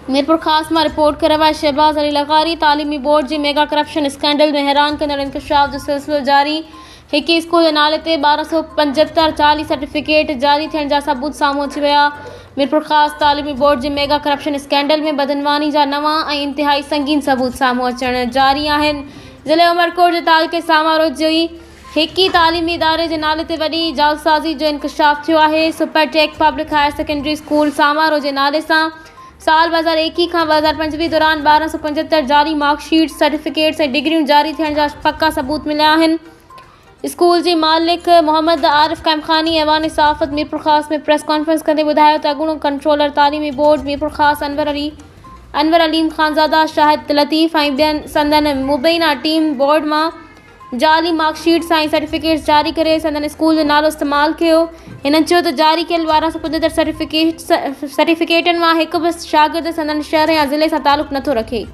मीरपुर खास में रिपोर्ट कर रहा है शहबाज अली लकारी। तालीमी बोर्ड जी मेगा करप्शन स्कैंडल में हैरान कंदड़ इंकशाफ जो सिलसिलो जारी। एक स्कूल के नाले ते 1275 जाली सर्टिफिकेट जारी थियण जा सबूत साम्हूं अची विया। मीरपुर खास तालीमी बोर्ड जी मेगा करप्शन स्कैंडल में बदनवानी जा नवां ऐं इंतिहाई संगीन सबूत साम्हूं अचण जारी आहिनि। ज़िले उमरकोट जे तालुके सामारो जी हिकी तालीमी इदारे जे नाले ते वॾी जालसाज़ी जो इंकशाफ थियो आहे। Supertech public higher secondary school सामारो जे नाले सां साल 2021 खां 2025 दौरान 1275 जारी मार्कशीट सर्टिफिकेट्स ऐं डिग्रियूं जारी थियण जा पक्का सबूत मिलिया आहिनि। स्कूल जी मालिक मोहम्मद आरिफ कैमखानी ऐवान सहाफ़त मीरपुर खास में प्रेस कॉन्फ्रेंस कंदे ॿुधायो त अॻूणो कंट्रोलर तालीमी बोर्ड मीरपुर खास अनवर अलीम ख़ानज़ादा शाहिद लतीफ़ ऐं ॿियनि संदन मुबैना टीम बोर्ड मां जाली मार्कशीट्स ऐं सर्टिफिकेट्स जारी करे संदन स्कूल जो नालो इस्तेमालु कयो। हिननि चयो त जारी कयल 1275 सर्टिफिकेटनि मां हिकु बि शागिर्द संदन शहर या ज़िले सां तालुक़ु नथो रखे।